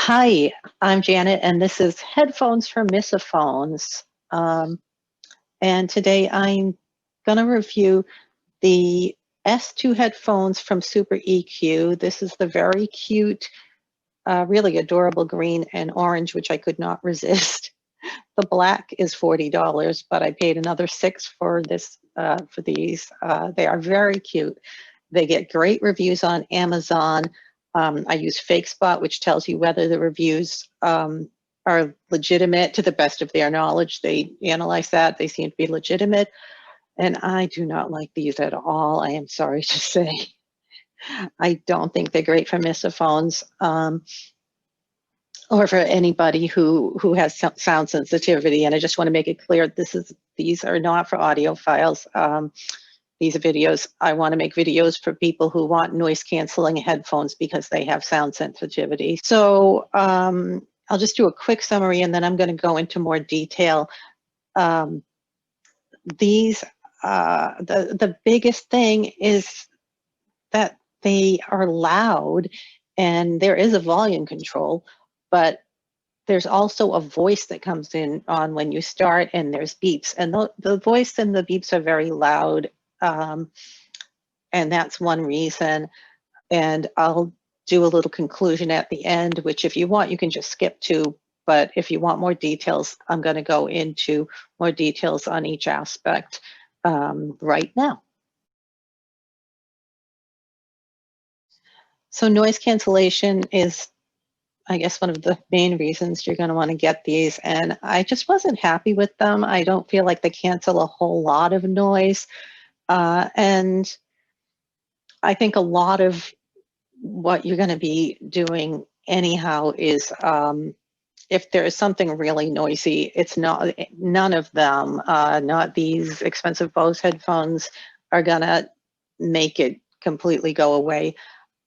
Hi, I'm Janet, and this is Headphones for Misophones. Um, and today I'm going to review the S2 headphones from Super EQ. This is the very cute, really adorable green and orange, which I could not resist. The black is $40, but I paid another $6 for these. They are very cute. They get great reviews on Amazon. I use FakeSpot, which tells you whether the reviews are legitimate to the best of their knowledge. They analyze that. They seem to be legitimate. And I do not like these at all, I am sorry to say. I don't think they're great for misophones or for anybody who has sound sensitivity. And I just want to make it clear, these are not for audiophiles. These videos, I want to make videos for people who want noise canceling headphones because they have sound sensitivity. So I'll just do a quick summary and then I'm going to go into more detail. The biggest thing is that they are loud and there is a volume control, but there's also a voice that comes in on when you start, and there's beeps, and the voice and the beeps are very loud. And that's one reason. And I'll do a little conclusion at the end, which if you want, you can just skip to, but if you want more details, I'm going to go into more details on each aspect right now. So noise cancellation is, I guess, one of the main reasons you're going to want to get these. And I just wasn't happy with them. I don't feel like they cancel a whole lot of noise. And I think a lot of what you're going to be doing anyhow is if there is something really noisy, it's none of them, not these expensive Bose headphones, are going to make it completely go away.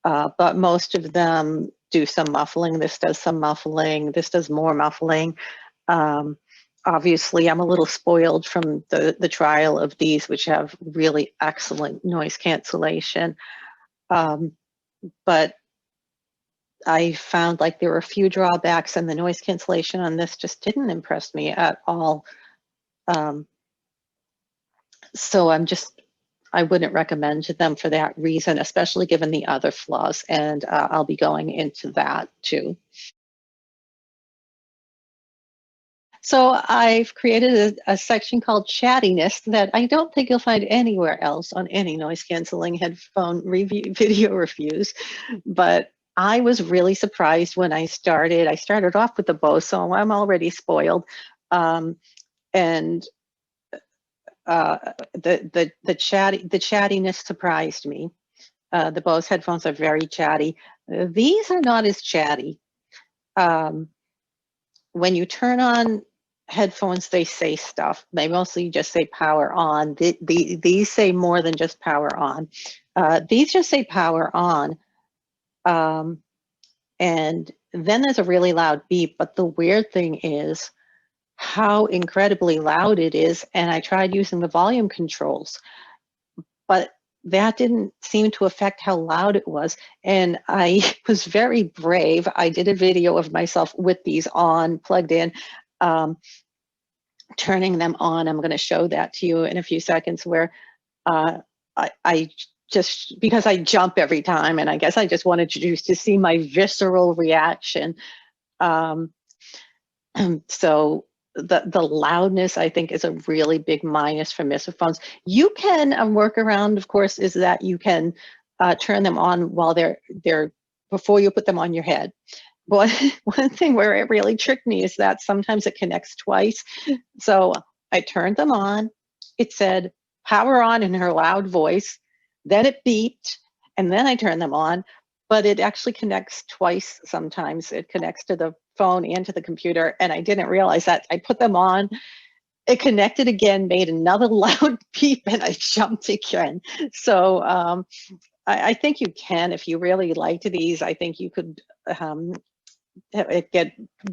But most of them do some muffling. This does some muffling. This does more muffling. Obviously, I'm a little spoiled from the trial of these, which have really excellent noise cancellation. But I found like there were a few drawbacks, and the noise cancellation on this just didn't impress me at all. So I wouldn't recommend them for that reason, especially given the other flaws, and I'll be going into that too. So I've created a section called chattiness that I don't think you'll find anywhere else on any noise canceling headphone video reviews, but I was really surprised when I started. I started off with the Bose, so I'm already spoiled. And the chattiness surprised me. The Bose headphones are very chatty. These are not as chatty. When you turn on headphones, they say stuff. They mostly just say power on. These say more than just power on. These just say power on. And then there's a really loud beep. But the weird thing is how incredibly loud it is. And I tried using the volume controls, but that didn't seem to affect how loud it was. And I was very brave. I did a video of myself with these on, plugged in, turning them on. I'm going to show that to you in a few seconds, where I just, because I jump every time, and I guess I just wanted you to see my visceral reaction. So the loudness, I think, is a really big minus for misophones. You can work around, of course, is that you can turn them on while they're before you put them on your head. But one thing where it really tricked me is that sometimes it connects twice. So I turned them on. It said power on in her loud voice. Then it beeped, and then I turned them on. But it actually connects twice sometimes. It connects to the phone and to the computer, and I didn't realize that. I put them on. It connected again, made another loud beep, and I jumped again. So I think you can, if you really liked these, I think you could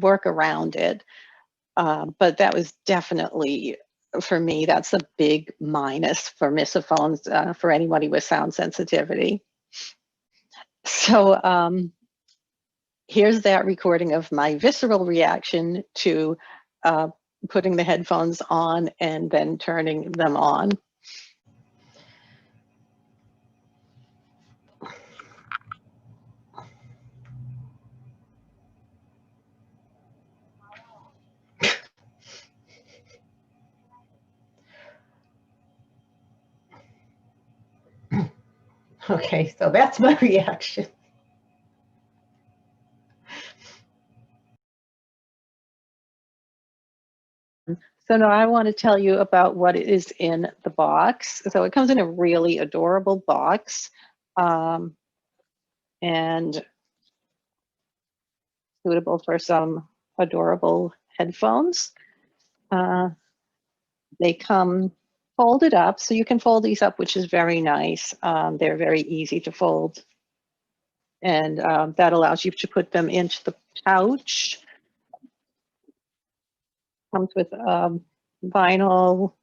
work around it. But that was definitely, for me, that's a big minus for misophones for anybody with sound sensitivity. So here's that recording of my visceral reaction to putting the headphones on and then turning them on. Okay, so that's my reaction. So now I want to tell you about what is in the box. So it comes in a really adorable box, and suitable for some adorable headphones. They come folded up, so you can fold these up, which is very nice. They're very easy to fold, and that allows you to put them into the pouch. Comes with a vinyl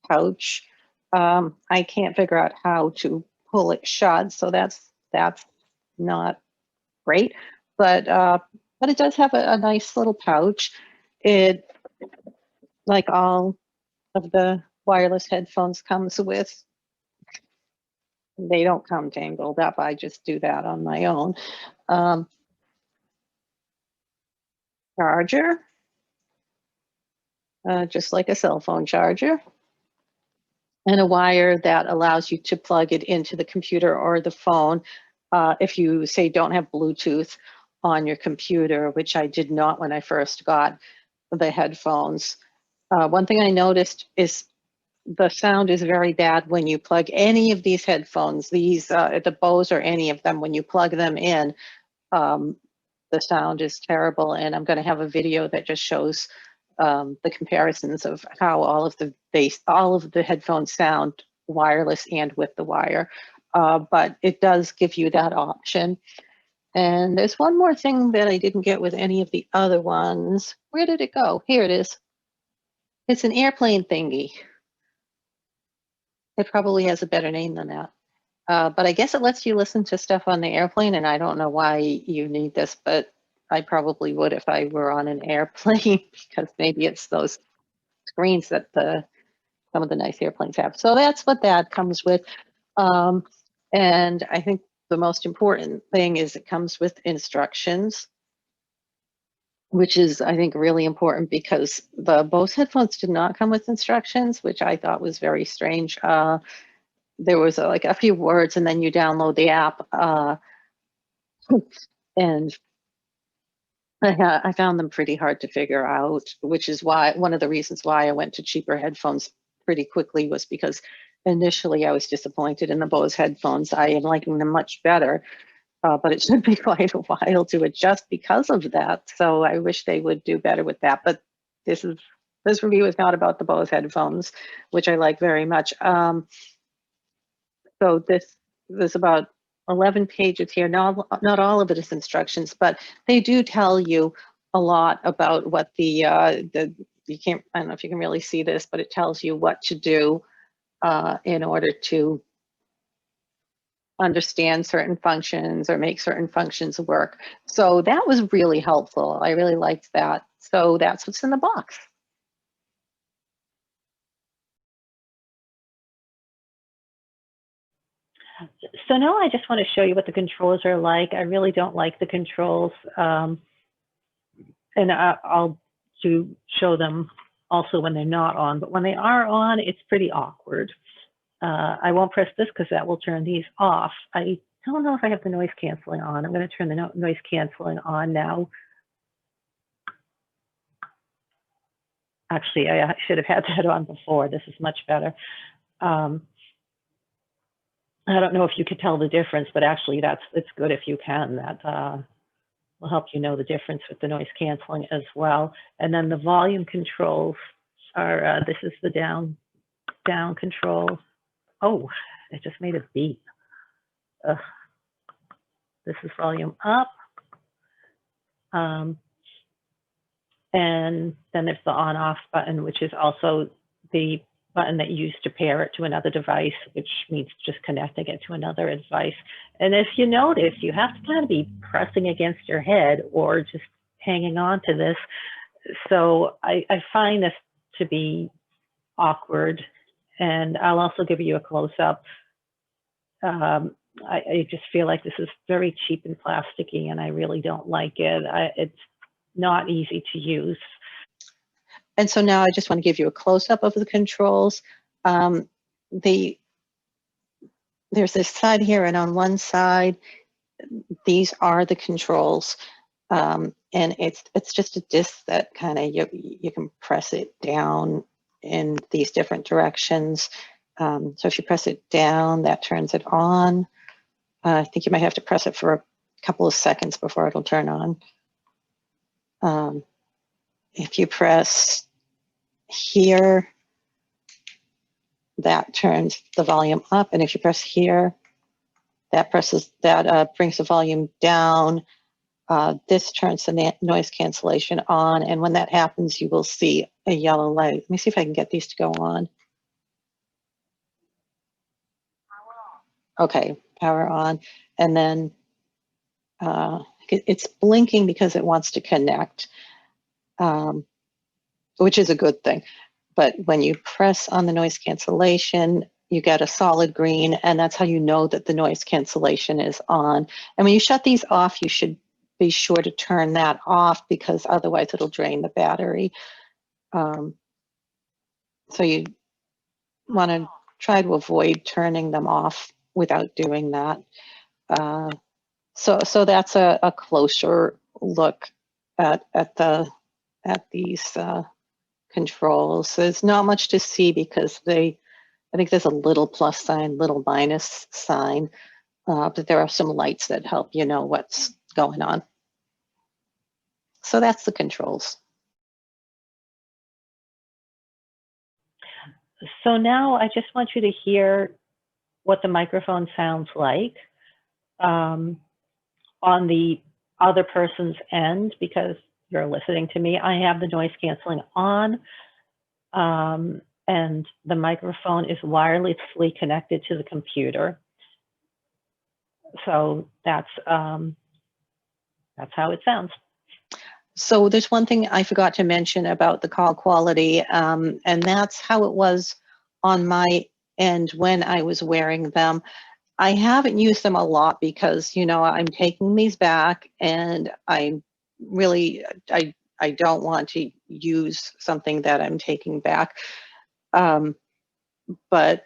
pouch. I can't figure out how to pull it shut, so that's not great, but it does have a nice little pouch. It, like all of the wireless headphones, comes with, they don't come tangled up. I just do that on my own. Charger, just like a cell phone charger, and a wire that allows you to plug it into the computer or the phone if you, say, don't have Bluetooth on your computer, which I did not when I first got the headphones. One thing I noticed is the sound is very bad when you plug any of these headphones, the Bose or any of them, when you plug them in, the sound is terrible. And I'm going to have a video that just shows the comparisons of how all of the headphones sound wireless and with the wire. But it does give you that option. And there's one more thing that I didn't get with any of the other ones. Where did it go? Here it is. It's an airplane thingy. It probably has a better name than that. But I guess it lets you listen to stuff on the airplane, and I don't know why you need this, but I probably would if I were on an airplane, because maybe it's those screens that some of the nice airplanes have. So that's what that comes with. And I think the most important thing is it comes with instructions, which is, I think, really important, because the Bose headphones did not come with instructions, which I thought was very strange. There was like a few words, and then you download the app, and I found them pretty hard to figure out, which is why one of the reasons why I went to cheaper headphones pretty quickly was because initially I was disappointed in the Bose headphones. I am liking them much better, but it should be quite a while to adjust because of that. So I wish they would do better with that. But this review is not about the Bose headphones, which I like very much. So there's about 11 pages here. Not all of it is instructions, but they do tell you a lot about what you can't, I don't know if you can really see this, but it tells you what to do in order to understand certain functions or make certain functions work. So that was really helpful. I really liked that. So that's what's in the box. So now I just want to show you what the controls are like. I really don't like the controls. And I'll show them also when they're not on, but when they are on, it's pretty awkward. I won't press this because that will turn these off. I don't know if I have the noise canceling on. I'm going to turn the noise canceling on now. Actually, I should have had that on before. This is much better. I don't know if you could tell the difference, but actually it's good if you can. That will help you know the difference with the noise canceling as well. And then the volume controls are, this is the down control. Oh, it just made a beep. This is volume up. And then there's the on off button, which is also the button that you use to pair it to another device, which means just connecting it to another device. And if you notice, you have to kind of be pressing against your head or just hanging on to this. So I find this to be awkward. And I'll also give you a close-up. I just feel like this is very cheap and plasticky, and I really don't like it. It's not easy to use. And so now I just want to give you a close-up of the controls. There's this side here, and on one side, these are the controls. And it's just a disc that kind of you can press it down in these different directions. So if you press it down, that turns it on. I think you might have to press it for a couple of seconds before it'll turn on. If you press here, that turns the volume up, and if you press here, that brings the volume down. This turns the noise cancellation on, and when that happens, you will see a yellow light. Let me see if I can get these to go on. Okay, power on, and then it's blinking because it wants to connect, which is a good thing. But when you press on the noise cancellation, you get a solid green, and that's how you know that the noise cancellation is on. And when you shut these off, you should be sure to turn that off, because otherwise it'll drain the battery. So you want to try to avoid turning them off without doing that. So that's a closer look at these controls. There's not much to see because I think there's a little plus sign, little minus sign, but there are some lights that help you know what's going on. So that's the controls. So now I just want you to hear what the microphone sounds like on the other person's end, because you're listening to me. I have the noise canceling on, and the microphone is wirelessly connected to the computer. So that's how it sounds. So there's one thing I forgot to mention about the call quality, and that's how it was on my end when I was wearing them. I haven't used them a lot because, you know, I'm taking these back, and I don't want to use something that I'm taking back. But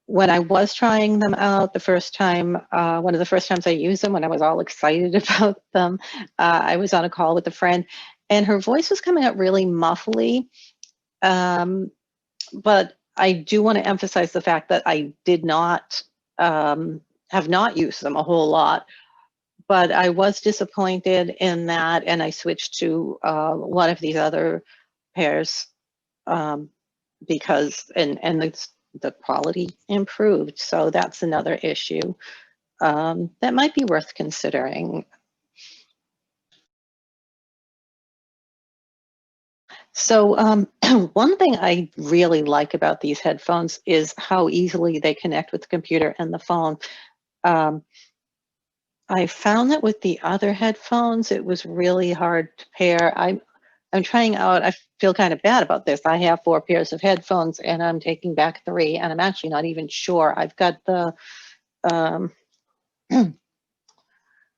when I was trying them out the first time, one of the first times I used them, when I was all excited about them, I was on a call with a friend, and her voice was coming out really muffly. But I do want to emphasize the fact that I did not have not used them a whole lot. But I was disappointed in that, and I switched to one of these other pairs because the quality improved. So that's another issue that might be worth considering. So one thing I really like about these headphones is how easily they connect with the computer and the phone. I found that with the other headphones, it was really hard to pair. I'm trying out, I feel kind of bad about this. I have 4 pairs of headphones, and I'm taking back 3, and I'm actually not even sure. I've got the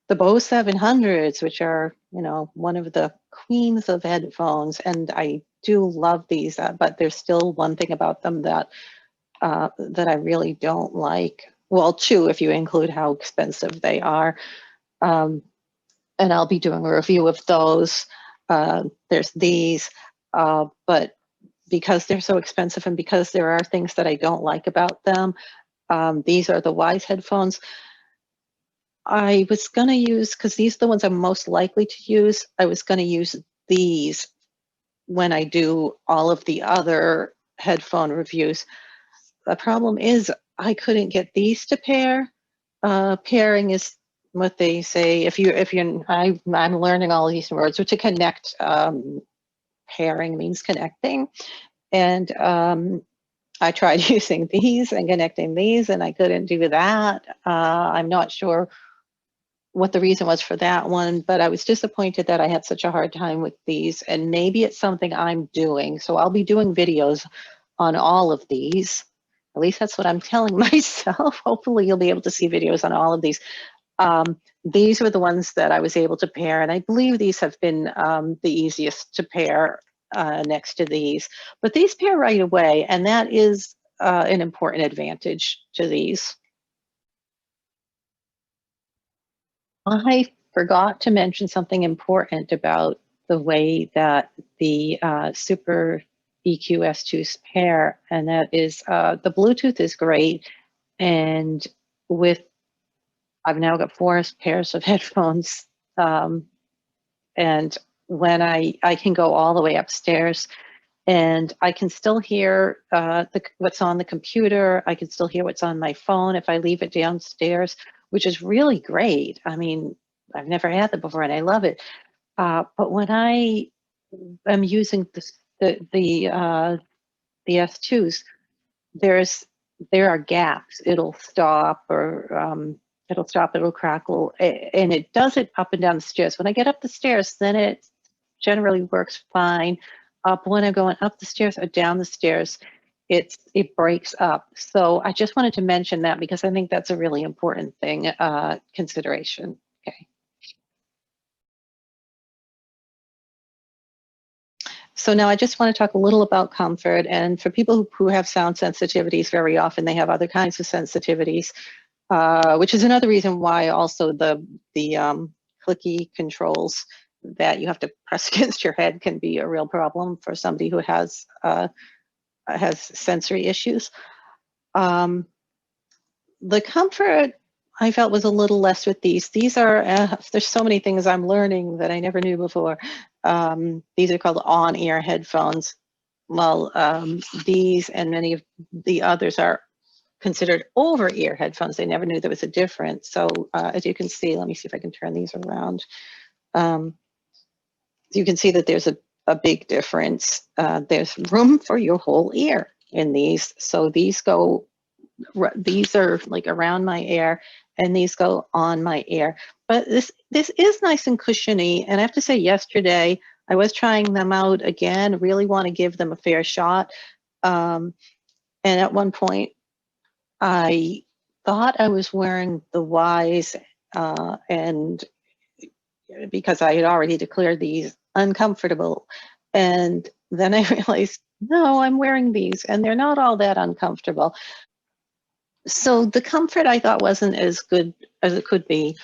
the Bose 700s, which are, you know, one of the queens of headphones, and I do love these, but there's still one thing about them that I really don't like. Well, 2 if you include how expensive they are. And I'll be doing a review of those. There's these, but because they're so expensive and because there are things that I don't like about them, these are the Wise headphones. I was going to use, because these are the ones I'm most likely to use, I was going to use these when I do all of the other headphone reviews. The problem is I couldn't get these to pair. Pairing is what they say. I'm learning all these words. So to connect, pairing means connecting, and I tried using these and connecting these, and I couldn't do that. I'm not sure what the reason was for that one, but I was disappointed that I had such a hard time with these, and maybe it's something I'm doing. So I'll be doing videos on all of these. At least that's what I'm telling myself. Hopefully you'll be able to see videos on all of these. These were the ones that I was able to pair, and I believe these have been the easiest to pair next to these. But these pair right away, and that is an important advantage to these. I forgot to mention something important about the way that the Super EQ S2s pair, and that is the Bluetooth is great, and with I've now got 4 pairs of headphones, and when I can go all the way upstairs, and I can still hear what's on the computer. I can still hear what's on my phone if I leave it downstairs, which is really great. I mean, I've never had that before, and I love it. But when I am using the S2s, there are gaps. It'll stop, or it'll crackle, and it does it up and down the stairs. When I get up the stairs, then it generally works fine. But when I'm going up the stairs or down the stairs, it breaks up. So I just wanted to mention that because I think that's a really important thing, consideration. Okay. So now I just want to talk a little about comfort. And for people who have sound sensitivities, very often they have other kinds of sensitivities, which is another reason why also the clicky controls that you have to press against your head can be a real problem for somebody who has sensory issues. The comfort I felt was a little less with these. These are, there's so many things I'm learning that I never knew before. These are called on-ear headphones. Well, these and many of the others are considered over-ear headphones. They never knew there was a difference. So as you can see, let me see if I can turn these around. You can see that there's a big difference. There's room for your whole ear in these. So these are like around my ear, and these go on my ear. But this is nice and cushiony. And I have to say, yesterday I was trying them out again. Really want to give them a fair shot. And at one point, I thought I was wearing the Wise, and because I had already declared these uncomfortable. And then I realized, no, I'm wearing these and they're not all that uncomfortable. So the comfort I thought wasn't as good as it could be.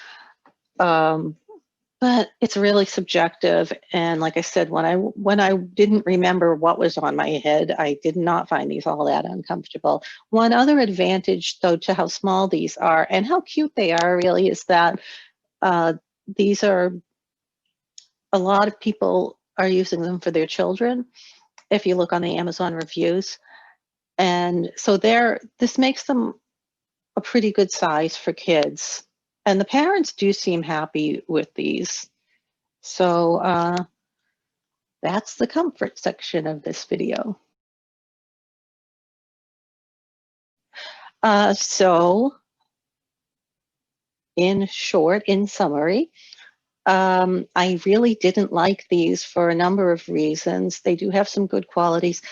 But it's really subjective. And like I said, when I didn't remember what was on my head, I did not find these all that uncomfortable. One other advantage, though, to how small these are and how cute they are really is that these are, a lot of people are using them for their children, if you look on the Amazon reviews. And so this makes them a pretty good size for kids. And the parents do seem happy with these. So that's the comfort section of this video. So in short, in summary, I really didn't like these for a number of reasons. They do have some good qualities,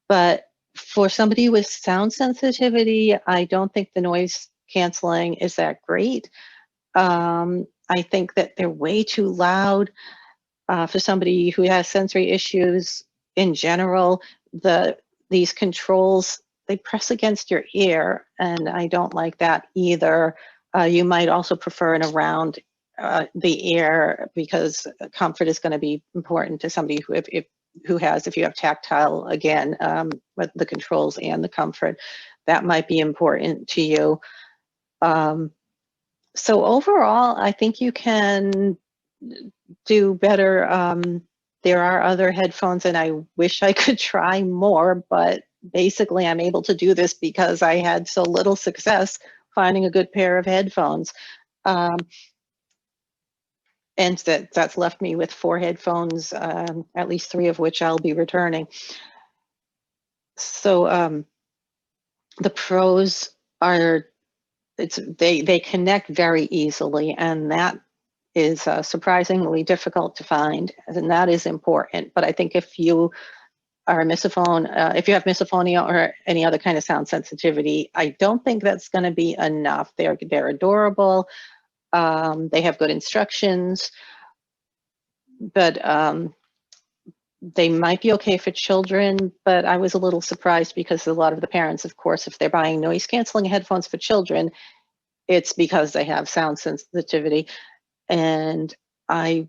but for somebody with sound sensitivity, I don't think the noise canceling is that great. I think that they're way too loud. For somebody who has sensory issues in general, these controls, they press against your ear, and I don't like that either. You might also prefer an around the ear, because comfort is going to be important to somebody who, if you have tactile, again, with the controls and the comfort, that might be important to you. So overall, I think you can do better. There are other headphones, and I wish I could try more, but basically I'm able to do this because I had so little success finding a good pair of headphones. And that's left me with 4 headphones, at least 3 of which I'll be returning. So the pros are, they connect very easily, and that is surprisingly difficult to find, and that is important. But I think if you are if you have misophonia or any other kind of sound sensitivity, I don't think that's going to be enough. They're adorable. They have good instructions, but they might be okay for children. But I was a little surprised because a lot of the parents, of course, if they're buying noise canceling headphones for children, it's because they have sound sensitivity. And I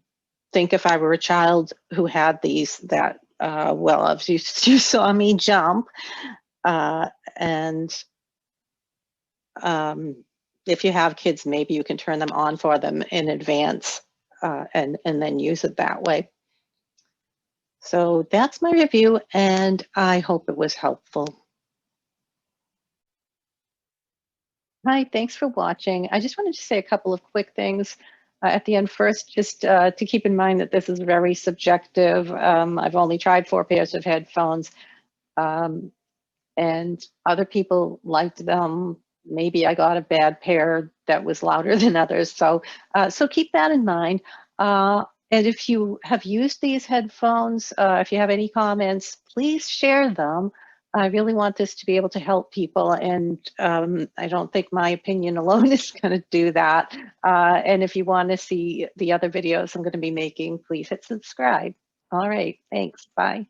think if I were a child who had these, that well, if you saw me jump, and if you have kids, maybe you can turn them on for them in advance, and then use it that way. So that's my review, and I hope it was helpful. Hi, thanks for watching. I just wanted to say a couple of quick things at the end. First, just to keep in mind that this is very subjective. I've only tried 4 pairs of headphones, and other people liked them. Maybe I got a bad pair that was louder than others. So, so keep that in mind. And if you have used these headphones, if you have any comments, please share them. I really want this to be able to help people, and I don't think my opinion alone is going to do that. And if you want to see the other videos I'm going to be making, please hit subscribe. All right, thanks. Bye.